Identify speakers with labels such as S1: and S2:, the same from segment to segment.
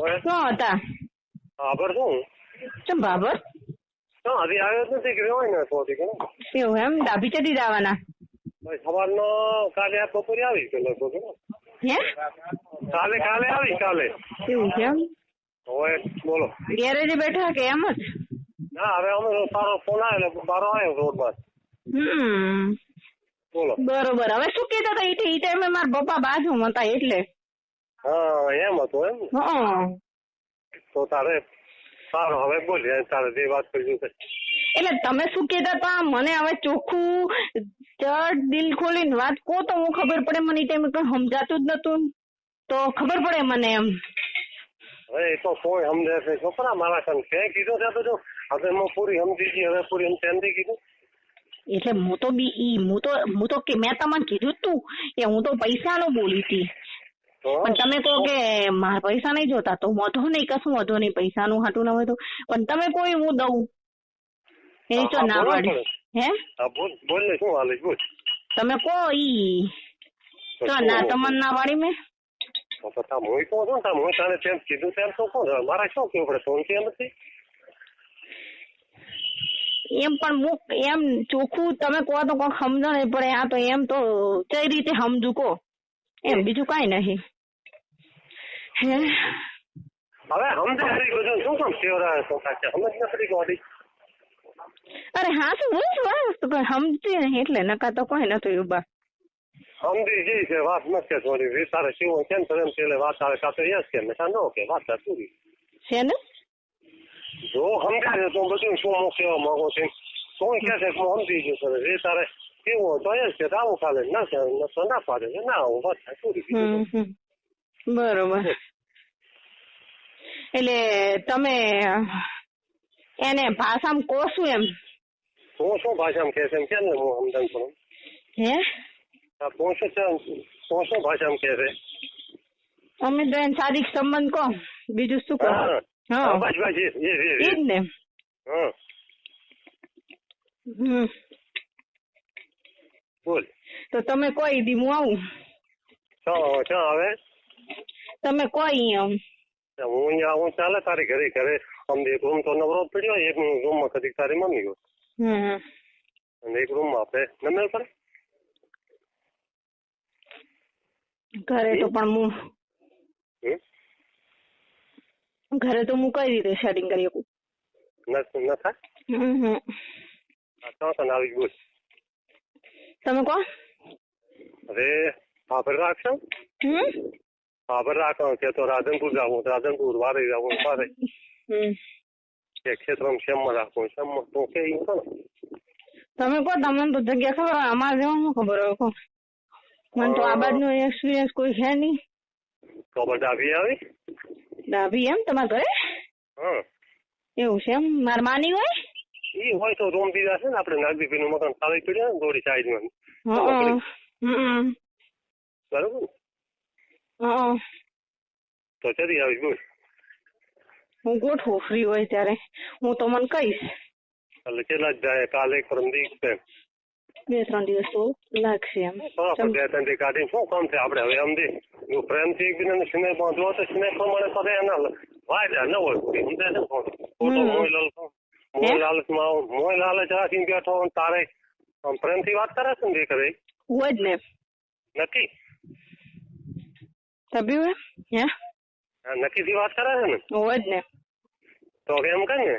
S1: શું હતા?
S2: ભાભર શું?
S1: ચમ ભાભર?
S2: હજી આવ્યો જ નથી કે હોય ને તો
S1: એવું એમ? ડાભી ચડી જવાના?
S2: સવારનો કાલે બપોરે આવી ગયો.
S1: હે?
S2: કાલે આવી કાલે.
S1: એવું છે એમ?
S2: હવે બોલો.
S1: ગેરેજે બેઠા કે એમ જ?
S2: ના હવે અમે તારો ફોન આવ્યો બારો આવ્યો રોડમાં. બોલો.
S1: બરોબર. હવે શું કહેતા હતા? એ ટાઈમે મારા પપ્પા બાજુમાં હતા એટલે.
S2: હા એમ હતું એમ?
S1: હા.
S2: તો તારે સારું હવે બોલ તારે જે વાત કરી.
S1: એટલે તમે શું કહેતા હતા? મને હવે ચોખ્ખું ચડ દિલ ખોલીને વાત કહો તો હું ખબર પડે. મને એ ટાઈમે કઈ સમજાતું જ નતું તો ખબર પડે મને એમ.
S2: હવે એ તો કોઈ સમજે છે છોકરા મારા કામ છે કીધું છે તો જો હવે હું પૂરી સમજી ગઈ. હવે પૂરી સમજી કીધું
S1: એટલે હું તો મેં તમને કીધું તું કે હું તો પૈસા નો બોલી હતી. પણ તમે કહો કે મારા પૈસા નહીં જોતા તો વધો નહીં, કશું વધો નહીં, પૈસા નું હાટું ના હોય તો. પણ તમે કોઈ હું દઉં એની તો ના પાડી. હે
S2: બોલ ને શું હાલે બોલ.
S1: તમે કહો ઈ તો ના તમને ના પાડી મેં.
S2: હું કહું છું ને હું તને તેમ કીધું તેમ તો કોણ મારે શું કેવું પડે ફોન કેમ નથી
S1: એમ પણ એમ ચોખ્ખું તમે કહો તો કોઈ સમજો નહીં પડે. આ તો એમ તો કઈ રીતે સમજુ કહો એમ, બીજું કઈ નહીં. હે
S2: હવે સમજે ખરી બધું શું કામ સેવરા સમજ નથી ગોડી.
S1: અરે હા શું બોલ સમજતી નહીં એટલે નકા તો કોઈ નતું ઉભા.
S2: સમજી જઈ છે વાત નથી થોડી તારે શિવ કેમ કરે એમ પેલે વાત આવે કાતો યસ કે મેં ન કે વાત પૂરી
S1: છે ને.
S2: જો સમજાય તો બધું શું હું કહેવા માંગુ છું શું કે છે હું સમજી ગયું સર એ તારે કેવું હોય તો યસ કે આવું ચાલે ના તો ના પાડે ના આવું વાત પૂરી.
S1: બરોબર. એટલે તમે એને ભાષામાં કહો શું એમ?
S2: હું શું ભાષામાં કહે છે એમ કેમ ને હું સમજણ કરું.
S1: હે
S2: શું ભાષામાં કહે છે?
S1: અમે તો એને શારીરિક સંબંધ કહો, બીજું શું કહો? હા બસ એ જ ને.
S2: બોલ
S1: તો તમે કોઈ દી હું આવું.
S2: હવે
S1: તમે કોઈ આમ
S2: હું અહીંયા આવું ચાલે તારી ઘરે અમને એક રૂમ તો નવરો પડ્યો. એક રૂમમાં કદી તારી મમ્મી ગયો અને એક રૂમમાં આપણે નમેલ પડે.
S1: ઘરે તો પણ ઘરે તો હું કઈ રીતે સેટિંગ કરી શકું?
S2: ન થાય આવી બોલ.
S1: તમે કહો.
S2: અરે ભાભર રાખશો ભાભર રાખો કે તો રાધનપુર જવું રાધનપુર વારે જવું વારે ક્ષેત્રમાં શ્યામમાં રાખવું શ્યામમાં તો કે
S1: તમે કહો. તમને તો જગ્યા ખબર હોય, અમારે જવાનું ખબર હોય. કહો મને તો આ બાજુ એક્સપિરિયન્સ કોઈ છે નહીં.
S2: તો ડાભી આવી
S1: ડાભી એમ તમારા ઘરે? એવું છે એમ? મારા માની હોય
S2: એ હોય તો રૂમ દીધા છે ને આપણે નાગદીપી નું મકાન ખાલી પડ્યા ને દોડી સાઈડમાં. બરોબર તો ચડી આવી બોલ.
S1: હું ગોઠવું ફ્રી હોય ત્યારે હું તો મને કહીશ.
S2: એટલે કેટલા જ જાય કાલે પરમ દિવસ
S1: 2-3 દિવસ તો લાગશે એમ.
S2: 2-3 દી કાઢીને શું કામ છે આપણે હવે એમ દે પ્રેમથી એકબીજાને સ્નેહ બાંધવો તો સ્નેહ પ્રમાણે કરે એના વાયદા ન હોય મોય લાલચ રાખીને બેઠો તારે પ્રેમથી વાત કરે છે ને કરે
S1: હોય જ ને
S2: નક્કી
S1: તબ્યું હે
S2: નક્કી થી વાત કરે છે ને
S1: હોય જ ને.
S2: તો એમ કર ને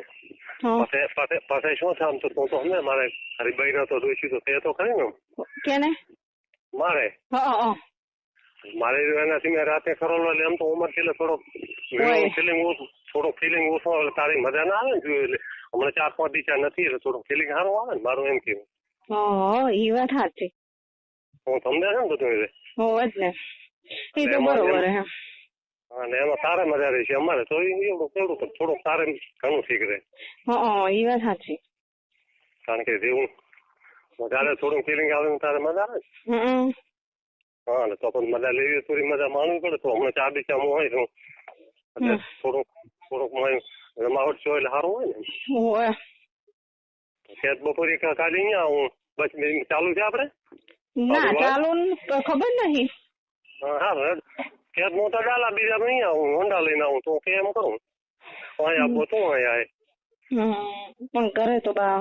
S2: પછી શું છે આમ તો તું તો ને મારે ખરી બહેનો તો જોઈશું તો તે તો ખરી ને
S1: કેને
S2: મારે એનાથી મેં રાતે ખરોલો એટલે એમ તો ઉમર એટલે થોડોક ફિલિંગ ઓછો એટલે તારી મજા ના આવે ને જોયું એટલે હમણાં 4-5 દિવસ નથી એટલે થોડું ફિલિંગ સારું આવે ને મારું એમ કેવું.
S1: એ વાત સાચી.
S2: હું સમજે છે ને બધું
S1: હોય જ ને એ તો બરોબર હે.
S2: અને એમાં તારે મજા રહી છે અમારે તો એવું થોડુંક તારે ઘણું શીખરે.
S1: એ વાત સાચી.
S2: કારણ કે જેવું વધારે થોડું ફિલિંગ આવે તારે મજા આવે ને. હા તો પણ મજા લેવી થોડી મજા માણવી પડે. તો હમણાં 4 દિવસ હું હોય છું એટલે થોડુંક રમાવટ છો એટલે સારું હોય ને. ખેત બપોરે કાઢી અહીંયા હું બસ ચાલુ છે આપડે
S1: ના ચાલુ ખબર નહીં.
S2: હા ખેત મોટા ડાલા બીજા નહીં આવું હોન્ડા લઈને આવું તો કેમ કરું અહીંયા આપો તું અહીંયા
S1: પણ કરે તો બા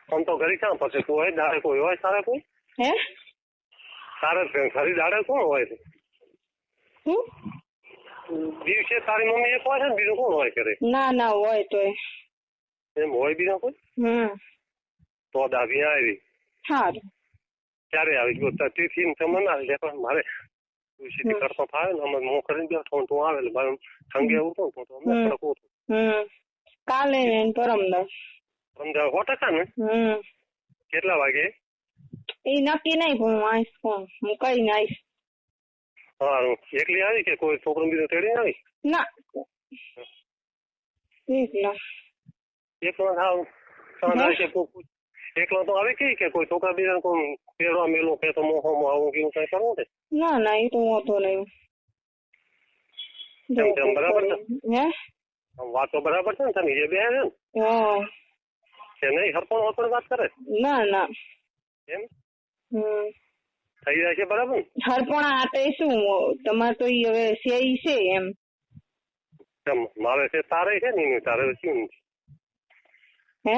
S2: આમ તો ઘરે ક્યાં પછી તું હોય દાડે કોઈ હોય તારે કોઈ
S1: હે
S2: તારે ઘરે દાડે કોણ હોય છે દિવસે તારી મમ્મી એક હોય છે ને બીજું કોણ હોય કરે
S1: ના ના હોય તો
S2: એમ હોય બીજા કોઈ તો દાદી આવી
S1: સારું
S2: ક્યારે આવી તેથી તમે ના લે પણ મારે સીધી કરતો ફાવે ને અમે હું કરીને બેઠો તું આવે એટલે મારે સંગે ઉઠો તો અમે થોડોક ઉઠો
S1: કાલે પરમદાસ
S2: 100% ને કેટલા વાગે
S1: એ નક્કી નહીં પણ હું આવીશ કોણ હું કઈ ને આવીશ
S2: સારું એકલી આવી કે કોઈ છોકરો બીજો તેડી આવી
S1: ના
S2: એકલો એકલો તો આવે કે કોઈ છોકરા બીજા કોઈ પેરવા મેલો કે તો મોહમાં આવું કેવું કઈ કરવું છે
S1: ના ના એ તો હોતો નહીં
S2: બરાબર છે વાતો બરાબર છે ને તમે જે બે છે ને કે નહીં હરપણ વાત કરે
S1: ના ના
S2: એમ થઈ જાય છે બરાબર
S1: હરપણ આટે શું તમારે તો હવે સેઈ છે એમ
S2: મારે છે તારે છે ને તારે શું
S1: હે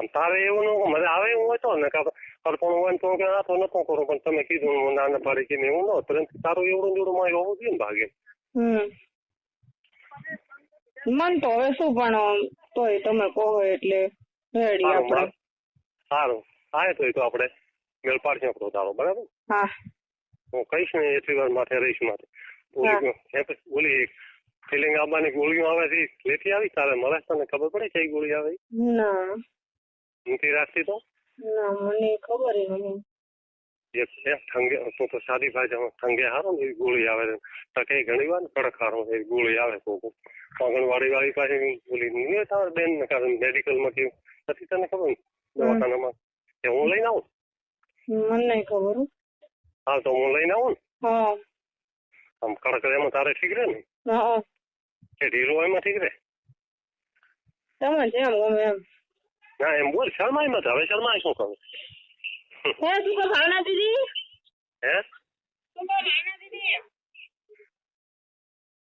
S2: તારે એવું ન મને આવે એવું હોય તો ને હરપણ હોય ને તો કે આ તો નતો કરું પણ તમે કીધું નાના પાડી કે એવું ન પરંતુ તારું એવડું જોડું મારે હોવું જોઈએ ને ભાગે
S1: મન તો હવે શું પણ તોય તમે કહો એટલે રેડી આપણે
S2: સારું હા તો આપણે મેળ પાડશે આપણો તારો બરાબર
S1: હા
S2: હું કહીશ ને એટલી વાર માથે રહીશ માથે ઓલી ફિલિંગ આવવાની ગોળીઓ આવે છે લેતી આવી તારે મળે તને ખબર પડે કઈ ગોળી આવે
S1: ના
S2: નથી રાખતી તો
S1: ના મને ખબર નહીં
S2: એક છે ઠંગે તો સાદી ભાઈ ઠંગે હારો ને એવી ગોળી આવે છે ટકે ઘણી વાર કડક હારો એવી ગોળી આવે તો આંગણવાડી વાળી પાસે બોલી નહીં તારે બેન ને કારણ મેડિકલમાં કેવું નથી તને ખબર દવાખાનામાં કે હું લઈને આવું
S1: મને નહીં ખબર
S2: હા તો હું લઈને આવું ને
S1: હા
S2: આમ કડક એમાં તારે ઠીક રહે ને
S1: હા
S2: કે ઢીલો એમાં ઠીક રહે
S1: તમે જેમ ગમે એમ
S2: ના એમ બોલ શર્માઈ મત હવે શર્માય શું કહું
S1: હે શું કહો ભાવના દીદી
S2: હે
S1: શું કહો ભાવના દીદી